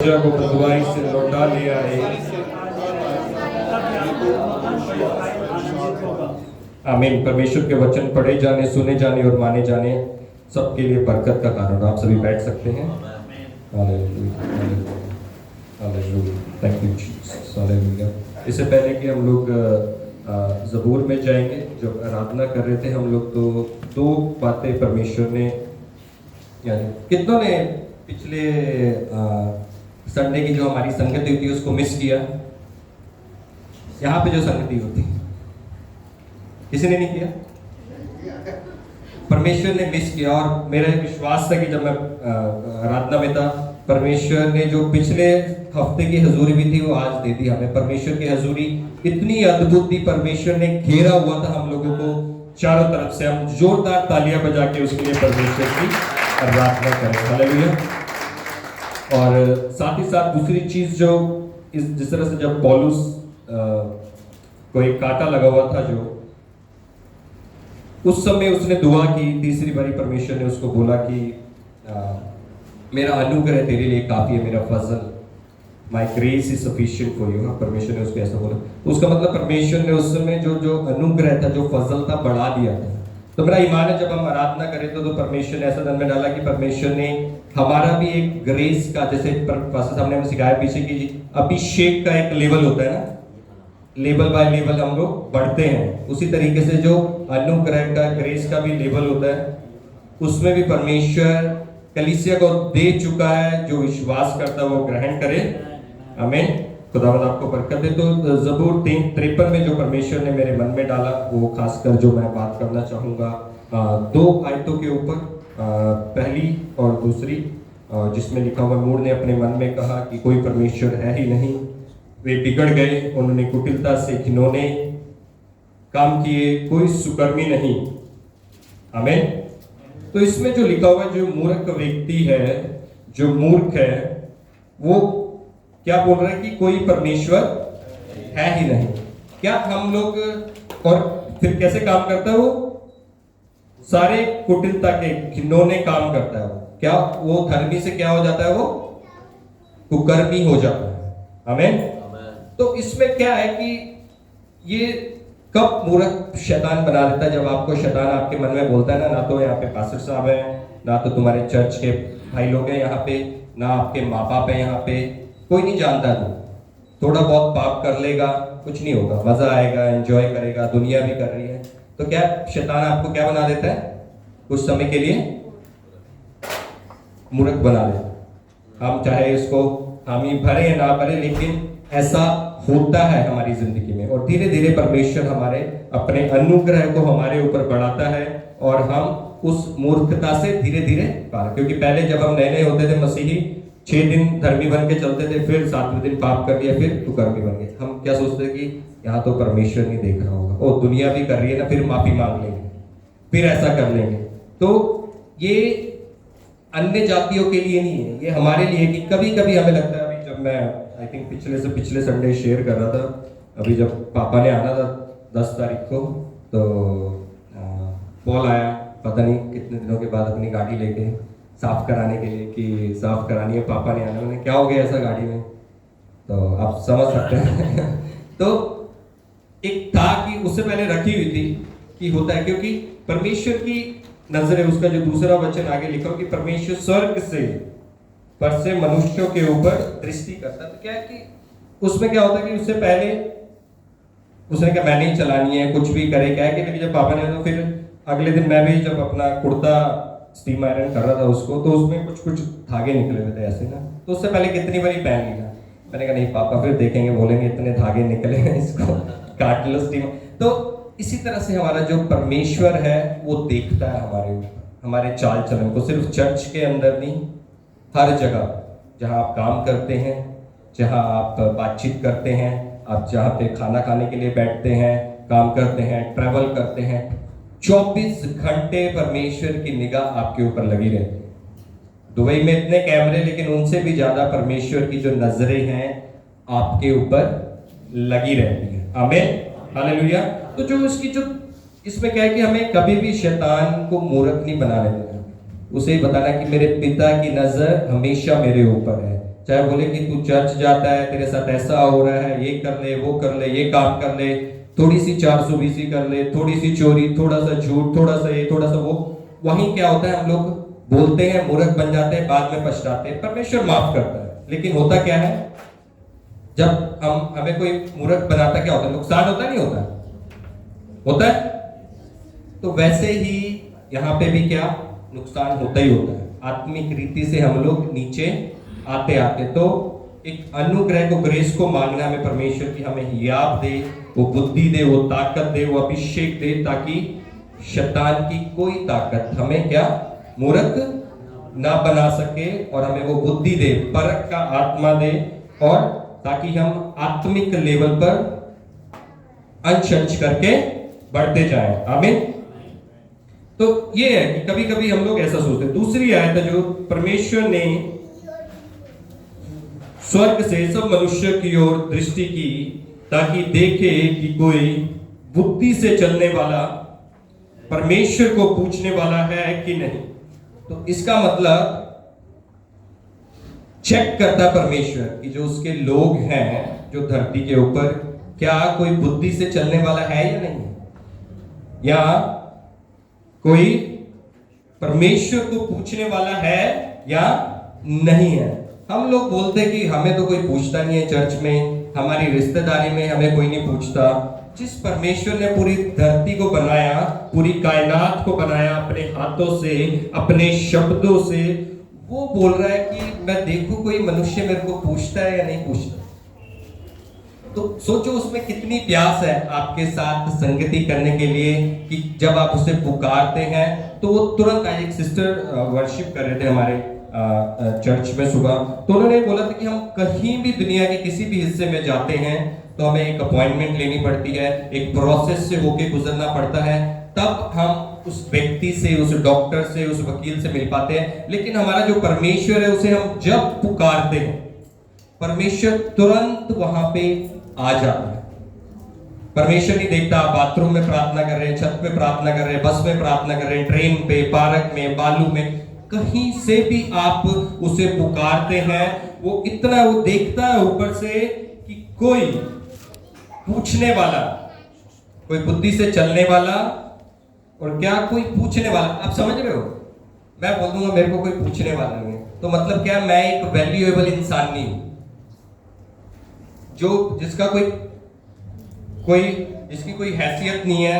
को बदवाई से लौटा ले आए। आमीन। परमेश्वर के वचन पढ़े जाने, सुने जाने और माने जाने सबके लिए बरकत का कारण। आप सभी बैठ सकते हैं। Thank you Jesus. हालेलुया। इससे पहले कि हम लोग ज़बूर में जाएंगे, जब आराधना कर रहे थे हम लोग, तो दो बातें परमेश्वर ने, यानी कितनों ने पिछले संडे की जो हमारी संगति हुई थी उसको मिस किया? यहाँ पे जो संगति होती, किसी ने नहीं किया? परमेश्वर ने मिस किया। और मेरा विश्वास था कि जब मैं आराधना में था, परमेश्वर ने जो पिछले हफ्ते की हजूरी भी थी वो आज दे दी हमें। परमेश्वर की हजूरी इतनी अद्भुत थी, परमेश्वर ने घेरा हुआ था हम लोगों को चारों तरफ से। हम जोरदार तालियां बजा के उसके लिए परमेश्वर की आराधना करें। हालेलुया। और साथ ही साथ दूसरी चीज जो जिस तरह से जब पौलुस को एक कांटा लगा हुआ था, जो उस समय उसने दुआ की, तीसरी बारी परमेश्वर ने उसको बोला कि मेरा अनुग्रह तेरे लिए काफी है, मेरा फजल, my grace is sufficient for you. परमेश्वर ने उसको ऐसा बोला। उसका मतलब परमेश्वर ने उस समय जो अनुग्रह था, जो फजल था, बढ़ा दिया था। तो मेरा ईमान है जब हम आराधना करें तो परमेश्वर ने ऐसा मन में डाला कि परमेश्वर ने हमारा भी एक ग्रेस का, जैसे पास्टर साहब ने हमें सिखाया पीछे की अभिषेक का एक लेवल होता है ना, लेवल बाय लेवल हम लोग बढ़ते हैं। उसी तरीके से जो अनुग्रह का, ग्रेस का भी लेवल होता है, उसमें भी परमेश्वर कलीसिया को दे चुका है। जो विश्वास करता है वो ग्रहण करे। आमीन। खुदावंद आपको बरकत दे। तो ज़बूर 53 में जो परमेश्वर ने मेरे मन में डाला, वो खासकर जो मैं बात करना चाहूँगा दो आयतों के ऊपर, पहली और दूसरी, जिसमें लिखा हुआ, मूड ने अपने मन में कहा कि कोई परमेश्वर है ही नहीं, वे बिगड़ गए, उन्होंने कुटिलता से घिनौने काम किए, कोई सुकर्मी नहीं। आमीन। तो इसमें जो लिखा हुआ, जो मूर्ख व्यक्ति है, जो मूर्ख है, वो क्या बोल रहा है कि कोई परमेश्वर है ही नहीं। क्या हम लोग, और फिर कैसे काम करता है वो? सारे कुटिलता के, घिनौने काम करता है वो। क्या वो धर्मी से क्या हो जाता है? वो कुकर्मी हो जाता है। आमीन। तो इसमें क्या है कि ये कब मूर्ख शैतान बना देता है? जब आपको शैतान आपके मन में बोलता है ना तो यहाँ पे पास्टर साहब है, ना तो तुम्हारे चर्च के भाई लोग हैं यहाँ पे, ना आपके माँ बाप है यहाँ पे, कोई नहीं जानता, तू थोड़ा बहुत पाप कर लेगा, कुछ नहीं होगा, मजा आएगा, एंजॉय करेगा, दुनिया भी कर रही है। तो क्या शैतान आपको क्या बना देता है? कुछ समय के लिए मूर्ख बना देता। हम चाहे इसको हामी भरे या ना भरे, लेकिन ऐसा होता है हमारी जिंदगी में। और धीरे धीरे परमेश्वर हमारे अपने अनुग्रह को हमारे ऊपर बढ़ाता है, और हम उस मूर्खता से धीरे धीरे पार। क्योंकि पहले जब हम नए नए होते थे मसीही, 6 दिन धर्मी बन के चलते थे, फिर 7वें दिन पाप कर लिया, फिर कुकर्मी बन गए। हम क्या सोचते कि यहाँ तो परमेश्वर नहीं देख रहा होगा, और दुनिया भी कर रही है ना, फिर माफी मांग लेंगे, फिर ऐसा कर लेंगे। तो ये अन्य जातियों के लिए नहीं है, ये हमारे लिए। कि कभी कभी हमें लगता है, अभी जब मैं आई थिंक पिछले संडे शेयर कर रहा था, अभी जब पापा ने आना था 10 तारीख को, तो कॉल आया पता नहीं कितने दिनों के बाद अपनी गाड़ी लेके साफ कराने के लिए, कि साफ करानी है, पापा ने आना। मैंने क्या हो गया ऐसा गाड़ी में, तो आप समझ सकते हैं। तो एक था कि उससे पहले रखी हुई थी कि होता है, क्योंकि परमेश्वर की नजर है। उसका जो दूसरा वचन आगे लिखा हो कि परमेश्वर स्वर्ग से पर से मनुष्यों के ऊपर दृष्टि करता है। तो क्या है कि उसमें क्या होता है कि उससे पहले उसने क्या मैंने ही चलानी है, कुछ भी करे, क्या है कि लेकिन जब पापा ने, तो फिर अगले दिन मैं भी जब अपना कुर्ता स्टीम आयरन कर रहा था उसको, तो उसमें कुछ धागे निकले हुए थे ऐसे ना, तो उससे पहले कितनी बारी पहन लिया। मैंने कहा नहीं पापा फिर देखेंगे, बोलेंगे इतने धागे निकले हैं, इसको काट लो स्टीम। तो इसी तरह से हमारा जो परमेश्वर है वो देखता है हमारे ऊपर, हमारे चाल चलन को। सिर्फ चर्च के अंदर नहीं, हर जगह, जहाँ आप काम करते हैं, जहाँ आप बातचीत करते हैं, आप जहाँ पे खाना खाने के लिए बैठते हैं, काम करते हैं, ट्रैवल करते हैं, 24 घंटे परमेश्वर की निगाह आपके ऊपर लगी रहती है। दुबई में इतने कैमरे, लेकिन उनसे भी ज्यादा परमेश्वर की जो नजरें हैं आपके ऊपर लगी रहती है। आमीन। हालेलुया। तो जो इसमें क्या है कि हमें कभी भी शैतान को मूर्ख नहीं बनाने देना, उसे ही बताना कि मेरे पिता की नजर हमेशा मेरे ऊपर है। चाहे बोले कि तू चर्च जाता है, तेरे साथ ऐसा हो रहा है, ये कर ले, वो कर ले, ये काम कर ले, थोड़ी सी 420 कर ले, थोड़ी सी चोरी, थोड़ा सा झूठ, थोड़ा सा ये, थोड़ा सा वो, वहीं क्या होता है, हम लोग बोलते हैं, मूर्ख बन जाते हैं, बाद में पछताते हैं। परमेश्वर माफ करता है, लेकिन होता क्या है, जब हमें कोई मूर्ख बनाता, क्या होता है, नुकसान होता नहीं होता, होता है। तो वैसे ही यहाँ पे भी क्या नुकसान होता ही होता है। आत्मिक रीति से हम लोग नीचे आते आते, तो एक अनुग्रह को, ग्रेस को मांगना हमें परमेश्वर की, हमें हियाब दे, वो बुद्धि दे, वो ताकत दे, वो अभिषेक दे, ताकि शैतान की कोई ताकत हमें क्या मूर्ख ना बना सके, और हमें वो बुद्धि दे, परख का आत्मा दे, और ताकि हम आत्मिक लेवल पर अंश अंश करके बढ़ते जाएं। आमीन। तो ये है कि कभी कभी हम लोग ऐसा सोचते हैं। दूसरी आयत है जो परमेश्वर ने स्वर्ग से सब मनुष्य की ओर दृष्टि की ताकि देखे कि कोई बुद्धि से चलने वाला परमेश्वर को पूछने वाला है कि नहीं। तो इसका मतलब चेक करता परमेश्वर कि जो उसके लोग हैं जो धरती के ऊपर, क्या कोई बुद्धि से चलने वाला है या नहीं, या कोई परमेश्वर को पूछने वाला है या नहीं है। हम लोग बोलते हैं कि हमें तो कोई पूछता नहीं है, चर्च में, हमारी रिश्तेदारी में हमें कोई नहीं पूछता। जिस परमेश्वर ने पूरी धरती को बनाया, पूरी कायनात को बनाया अपने हाथों से, अपने शब्दों से, वो बोल रहा है कि मैं देखूं कोई मनुष्य मेरे को पूछता है या नहीं पूछता। तो सोचो उसमें कितनी प्यास है आपके साथ संगति करने के लिए, कि जब आप उसे पुकारते हैं तो वो तुरंत आए। एक सिस्टर वर्शिप कर रहे थे हमारे चर्च में सुबह, तो उन्होंने बोला था कि हम कहीं भी दुनिया के किसी भी हिस्से में जाते हैं तो हमें एक अपॉइंटमेंट लेनी पड़ती है, एक प्रोसेस से होके गुजरना पड़ता है, तब हम उस व्यक्ति से, उस डॉक्टर से, उस वकील से मिल पाते हैं। लेकिन हमारा जो परमेश्वर है, उसे हम जब पुकारते हैं, परमेश्वर तुरंत वहां पे आ जाता है। परमेश्वर नहीं देखता आप बाथरूम में प्रार्थना कर रहे हैं, छत पे प्रार्थना कर रहे हैं, बस में प्रार्थना कर रहे हैं, ट्रेन पे, पार्क में, बालू में, कहीं से भी आप उसे पुकारते हैं, वो इतना वो देखता है ऊपर से कि कोई पूछने वाला, कोई बुद्धि से चलने वाला, और क्या कोई पूछने वाला। आप समझ रहे हो, मैं बोल दूंगा मेरे को कोई पूछने वाला नहीं है, तो मतलब क्या, मैं एक वैल्यूएबल इंसान नहीं हूं, जो जिसका कोई जिसकी कोई हैसियत नहीं है।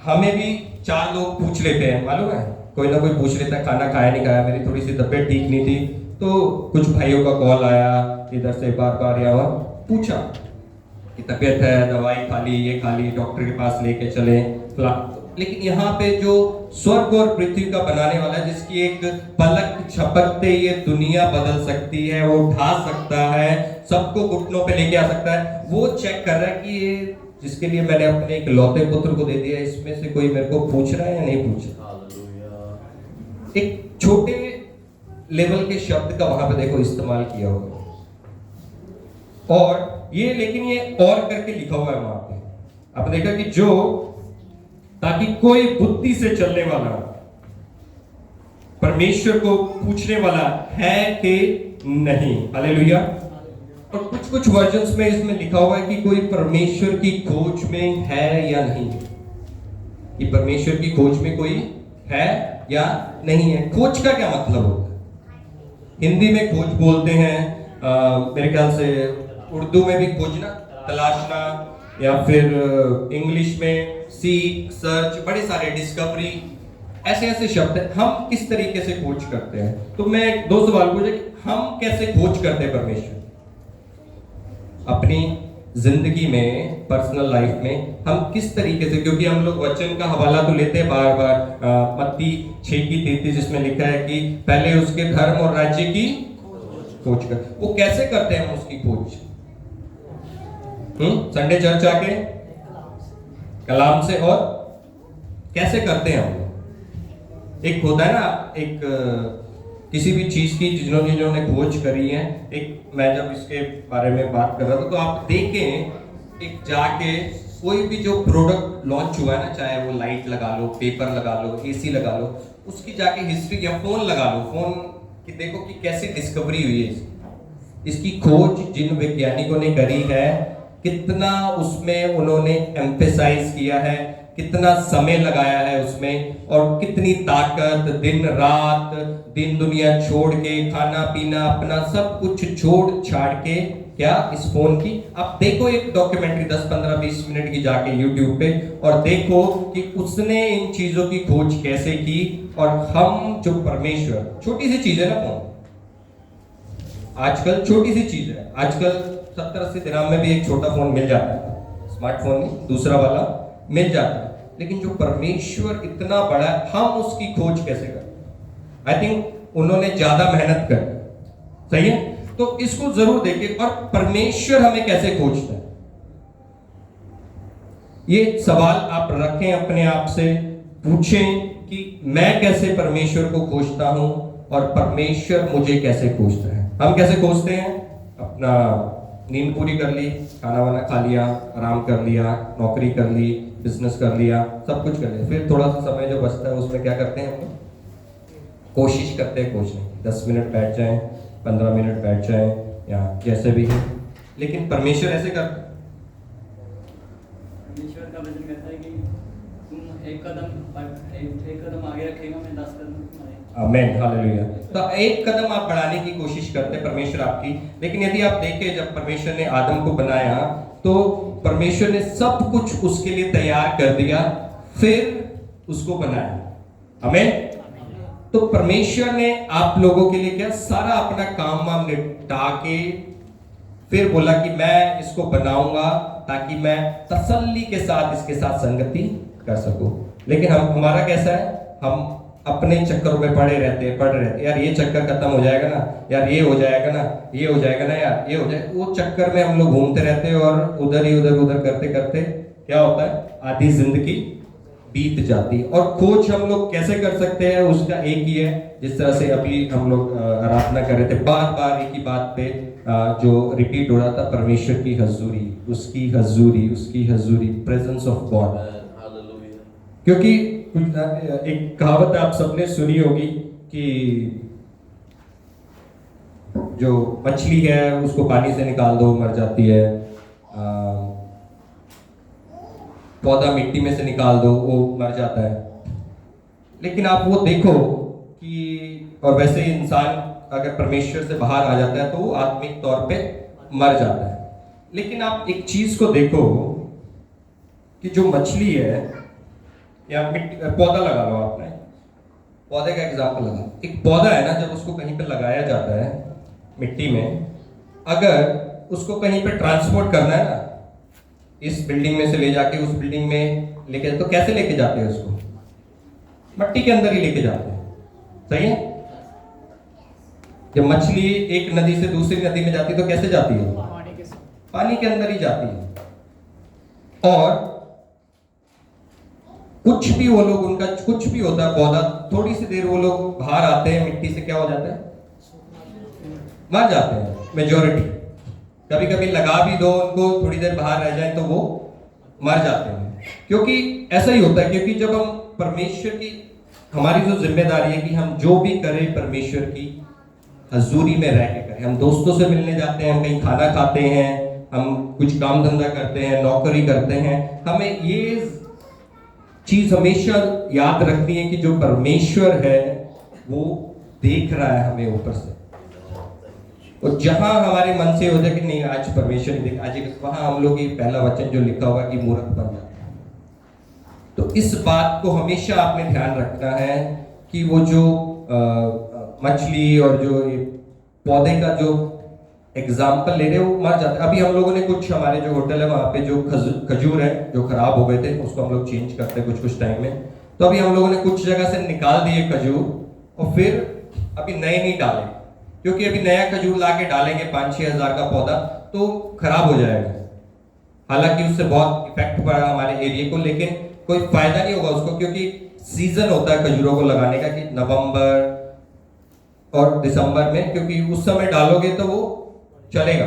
हमें भी 4 लोग पूछ लेते हैं, मालूम है, कोई ना कोई पूछ लेता है, खाना खाया नहीं खाया, मेरी थोड़ी सी तबीयत ठीक नहीं थी, तो कुछ भाइयों का कॉल आया इधर से, बार बार या वहां पूछा कि तबीयत है, दवाई खा ली, ये खा ली, डॉक्टर के पास लेके चले। लेकिन यहाँ पे जो स्वर्ग और पृथ्वी का बनाने वाला, जिसकी एक पलक झपकते ये दुनिया बदल सकती है, वो उठा सकता है, सबको घुटनों पे लेके आ सकता है, वो चेक कर रहा है कि ये जिसके लिए मैंने अपने एक लौते पुत्र को दे दिया, इसमें से कोई मेरे को पूछ रहा है या नहीं पूछ रहा। एक छोटे लेवल के शब्द का वहां पे देखो इस्तेमाल किया हुआ, और ये, लेकिन ये और करके लिखा हुआ है वहां पे। आपने देखा कि जो, ताकि कोई बुद्धि से चलने वाला परमेश्वर को पूछने वाला है कि नहीं। हालेलुया। और कुछ कुछ वर्जन्स में इसमें लिखा हुआ है कि कोई परमेश्वर की खोज में है या नहीं, कि परमेश्वर की खोज में कोई है या नहीं है। खोज का क्या मतलब होता है? हिंदी में खोज बोलते हैं, मेरे ख्याल से उर्दू में भी खोजना, तलाशना, या फिर इंग्लिश में सीक, सर्च, बड़े सारे, डिस्कवरी, ऐसे ऐसे शब्द हैं। हम किस तरीके से खोज करते हैं? तो मैं 2 सवाल पूछे कि हम कैसे खोज करते हैं परमेश्वर अपनी जिंदगी में, पर्सनल लाइफ में, हम किस तरीके से? क्योंकि हम लोग वचन का हवाला तो लेते हैं बार बार, मत्ती 6:33 जिसमें लिखा है कि पहले उसके धर्म और राज्य की खोज कर। वो कैसे करते हैं हम उसकी खोज? संडे चर्च आके, कलाम से, और कैसे करते हैं हम? एक होता है ना, एक किसी भी चीज की जिन्होंने खोज करी है, एक मैं जब इसके बारे में बात कर रहा था, तो आप देखें, एक जाके कोई भी जो प्रोडक्ट लॉन्च हुआ है ना, चाहे वो लाइट लगा लो, पेपर लगा लो, एसी लगा लो, उसकी जाके हिस्ट्री, या फोन लगा लो, फोन की देखो कि कैसी डिस्कवरी हुई है इसकी, इसकी खोज जिन वैज्ञानिकों ने करी है, कितना उसमें उन्होंने एम्फेसाइज किया है, कितना समय लगाया है उसमें, और कितनी ताकत, दिन रात, दिन दुनिया छोड़ के, खाना पीना अपना सब कुछ छोड़ छाड़ के, क्या इस फोन की आप देखो एक डॉक्यूमेंट्री 10-15-20 मिनट की जाके यूट्यूब पे, और देखो कि उसने इन चीजों की खोज कैसे की। और हम जो परमेश्वर, छोटी सी चीज है ना फोन, आजकल छोटी सी चीज है, आजकल 70-80 दिरहम में भी एक छोटा फोन मिल जाता है, स्मार्टफोन नहीं दूसरा वाला मिल जाता है। लेकिन जो परमेश्वर इतना बड़ा है, हम उसकी खोज कैसे करें? आई थिंक उन्होंने ज्यादा मेहनत कर, सही है, तो इसको जरूर देखिए। और परमेश्वर हमें कैसे खोजता है, ये सवाल आप रखें अपने आप से, पूछें कि मैं कैसे परमेश्वर को खोजता हूं और परमेश्वर मुझे कैसे खोजता है। हम कैसे खोजते हैं? अपना नींद पूरी कर ली, खाना वाना खा लिया, आराम कर लिया, नौकरी कर ली, बिजनेस कर लिया, सब कुछ कर लिया, फिर थोड़ा सा समय जो बचता है उसमें क्या करते हैं हम लोग? कोशिश करते हैं खोजने की, 10 मिनट बैठ जाएं, 15 मिनट बैठ जाएं, या जैसे भी है। लेकिन परमेश्वर ऐसे करता है, परमेश्वर का वचन कहता है कि तुम एक कदम आगे रखेगा, मैं 10 कदम तुम्हारे। आमीन, हालेलुया। तो एक कदम आप बढ़ाने की कोशिश करते हैं परमेश्वर आपकी। लेकिन यदि आप देखें, जब परमेश्वर ने आदम को बनाया तो परमेश्वर ने सब कुछ उसके लिए तैयार कर दिया, फिर उसको बनाया। आमीन। तो परमेश्वर ने आप लोगों के लिए क्या सारा अपना काम वाम निपटा के फिर बोला कि मैं इसको बनाऊंगा ताकि मैं तसल्ली के साथ इसके साथ संगति कर सकूं। लेकिन हमारा कैसा है, हम अपने चक्करों में पड़े रहते हैं, यार ये चक्कर खत्म हो जाएगा ना, यार ये हो जाएगा ना, ये हो जाएगा ना, यार ये हो जाए, वो चक्कर में हम लोग घूमते रहते हैं और उधर करते करते क्या होता है, आधी जिंदगी बीत जाती। और खोज हम लोग कैसे कर सकते हैं, उसका एक ही है, जिस तरह से अभी हम लोग आराधना कर रहे थे, बार बार एक ही बात पे जो रिपीट हो रहा था, परमेश्वर की हजूरी, उसकी हजूरी, उसकी हजूरी, प्रेजेंस ऑफ गॉड। क्योंकि एक कहावत आप सबने सुनी होगी कि जो मछली है उसको पानी से निकाल दो मर जाती है, पौधा मिट्टी में से निकाल दो वो मर जाता है। लेकिन आप वो देखो कि, और वैसे ही इंसान अगर परमेश्वर से बाहर आ जाता है तो वो आत्मिक तौर पे मर जाता है। लेकिन आप एक चीज को देखो कि जो मछली है, या पौधा लगा लो, आपने पौधे का एग्जाम्पल लगा, एक पौधा है ना, जब उसको कहीं पे लगाया जाता है मिट्टी में, अगर उसको कहीं पे ट्रांसपोर्ट करना है ना, इस बिल्डिंग में से ले जाके उस बिल्डिंग में लेके, तो कैसे लेके जाते हैं उसको? मिट्टी के अंदर ही लेके जाते हैं, सही है। जब मछली एक नदी से दूसरी नदी में जाती है तो कैसे जाती है? पानी के अंदर ही जाती है। और कुछ भी वो लोग, उनका कुछ भी होता है पौधा, थोड़ी सी देर वो लोग बाहर आते हैं मिट्टी से, क्या हो जाता है? मर जाते हैं मेजोरिटी। कभी कभी लगा भी दो उनको, थोड़ी देर बाहर रह जाए तो वो मर जाते हैं। क्योंकि ऐसा ही होता है, क्योंकि जब हम परमेश्वर की, हमारी जो जिम्मेदारी है कि हम जो भी करें परमेश्वर की हजूरी में रह के करें। हम दोस्तों से मिलने जाते हैं, हम कहीं खाना खाते हैं, हम कुछ काम धंधा करते हैं, नौकरी करते हैं, हमें ये चीज हमेशा याद रखनी है कि जो परमेश्वर है वो देख रहा है हमें ऊपर से। और जहां हमारे मन से हो जाए कि नहीं आज परमेश्वर ने देखा, आज वहां हम लोग ये पहला वचन जो लिखा हुआ कि मूर्ख बन जाता है। तो इस बात को हमेशा आपने ध्यान रखना है कि वो जो मछली और जो ये पौधे का जो एग्जाम्पल ले रहे वो मर जाता है। अभी हम लोगों ने कुछ, हमारे जो होटल है वहां पे जो खजूर है जो खराब हो गए थे, उसको हम लोग चेंज करते हैं कुछ टाइम में। तो अभी हम लोगों ने कुछ जगह से निकाल दिए खजूर, और फिर अभी नए नहीं डाले, क्योंकि अभी नया खजूर लाके डालेंगे 5-6 हज़ार का पौधा तो खराब हो जाएगा। हालांकि उससे बहुत इफेक्ट पड़ा हमारे एरिया को, लेकिन कोई फायदा नहीं होगा उसको, क्योंकि सीजन होता है खजूरों को लगाने का कि नवंबर और दिसंबर में, क्योंकि उस समय डालोगे तो वो चलेगा।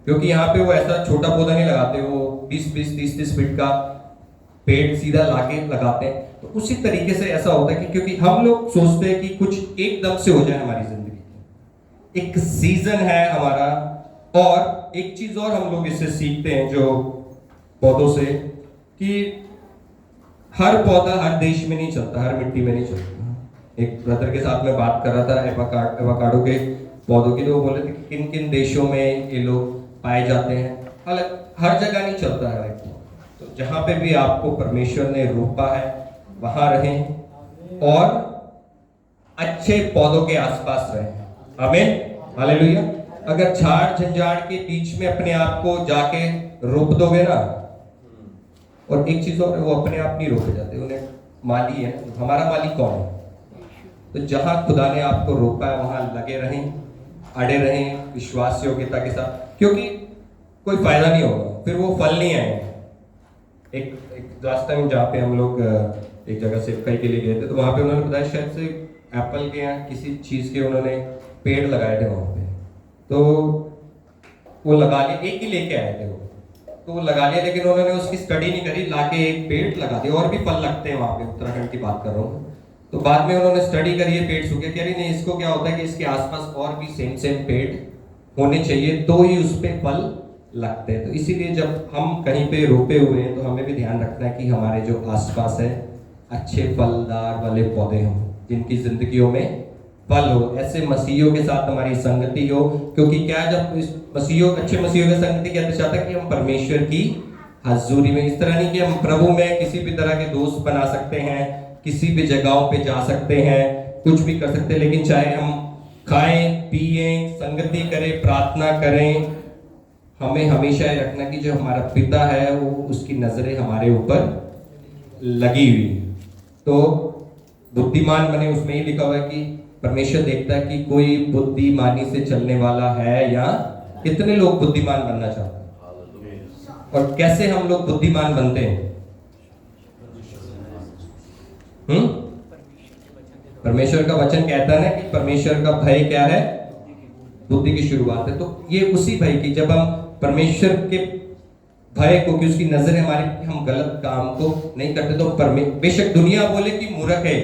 क्योंकि यहाँ पे वो ऐसा छोटा पौधा नहीं लगाते, वो 20-20, 30-30 फीट का पेड़ सीधा लाके लगाते हैं। तो उसी तरीके से ऐसा होता है कि क्योंकि हम लोग सोचते हैं कि कुछ एकदम से हो जाए हमारी जिंदगी, एक सीजन है हमारा। और एक चीज और हम लोग इससे सीखते हैं जो पौधों से, कि हर पौधा हर देश में नहीं चलता, हर मिट्टी में नहीं चलता। एक ब्रदर के साथ मैं बात कर रहा था एवोकाडो के पौधों की, तो वो बोले थे कि किन किन देशों में ये लोग पाए जाते हैं। हालांकि हर जगह नहीं चलता है। तो जहां पे भी आपको परमेश्वर ने रोपा है वहां रहें और अच्छे पौधों के आसपास रहें। आमीन, हालेलुया। अगर झाड़ झंझाड़ के बीच में अपने आप को जाके रोप दोगे ना, और एक चीज और, वो अपने आप नहीं रोके जाते, उन्हें माली है। हमारा माली कौन है? तो जहां खुदा ने आपको रोका है वहां लगे रहें, अड़े रहें विश्वास योग्यता के साथ, क्योंकि कोई फायदा नहीं होगा, फिर वो फल नहीं आएंगे। एक लास्ट टाइम जहाँ पे हम लोग एक जगह से कई के लिए गए थे, तो वहां पे उन्होंने बताया शायद से एप्पल के या किसी चीज के उन्होंने पेड़ लगाए थे वहां पे। तो वो लगा लिए, एक ही लेके आए थे वो, तो वो लगा लिया, लेकिन उन्होंने उसकी स्टडी नहीं करी, लाके एक पेड़ लगा दिया। और भी फल लगते हैं वहां पे, उत्तराखंड की बात कर रहा हूँ। तो बाद में उन्होंने स्टडी करी है, पेड़ सूखे, कह रही नहीं, इसको क्या होता है कि इसके आसपास और भी सेम पेड़ होने चाहिए तो ही उस पे फल लगते हैं। तो इसीलिए जब हम कहीं पे रोपे हुए हैं तो हमें भी ध्यान रखना है कि हमारे जो आसपास है अच्छे फलदार वाले पौधे हों, जिनकी जिंदगियों में फल हो। ऐसे मसीहियों के साथ हमारी संगति हो, क्योंकि क्या जब इस अच्छे मसीहियों की संगति क्या दर्शाता है कि हम परमेश्वर की हजूरी में, इस तरह नहीं कि हम प्रभु में किसी भी तरह के दोस्त बना सकते हैं, किसी भी जगहों पे जा सकते हैं, कुछ भी कर सकते हैं, लेकिन चाहे हम खाएं पिएं संगति करें प्रार्थना करें, हमें हमेशा ये रखना कि जो हमारा पिता है वो उसकी नजरें हमारे ऊपर लगी हुई। तो बुद्धिमान बने, उसमें ही लिखा हुआ है कि परमेश्वर देखता है कि कोई बुद्धिमानी से चलने वाला है या कितने लोग बुद्धिमान बनना चाहते हैं। और कैसे हम लोग बुद्धिमान बनते हैं? परमेश्वर का वचन कहता है ना कि परमेश्वर का भय क्या है? बुद्धि की शुरुआत है। तो ये उसी भय की, जब हम परमेश्वर के भय को, कि उसकी नजर हमारे, हम गलत काम को नहीं करते, तो बेशक दुनिया बोले कि मूर्ख है,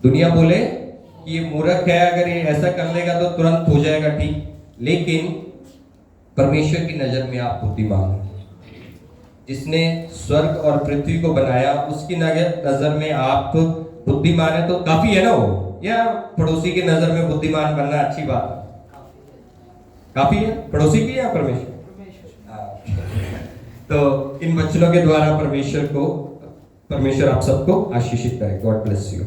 दुनिया बोले कि ये मूर्ख है, अगर ये ऐसा कर लेगा तो तुरंत हो जाएगा ठीक, लेकिन परमेश्वर की नजर में आप बुद्धिमान हो। जिसने स्वर्ग और पृथ्वी को बनाया उसकी नजर में आप बुद्धिमान है, तो काफी है ना वो। या पड़ोसी की नजर में बुद्धिमान बनना अच्छी बात है? काफी है पड़ोसी की या परमेश्वर? तो इन वचनों के द्वारा परमेश्वर आप सबको आशीषित करे। God bless you.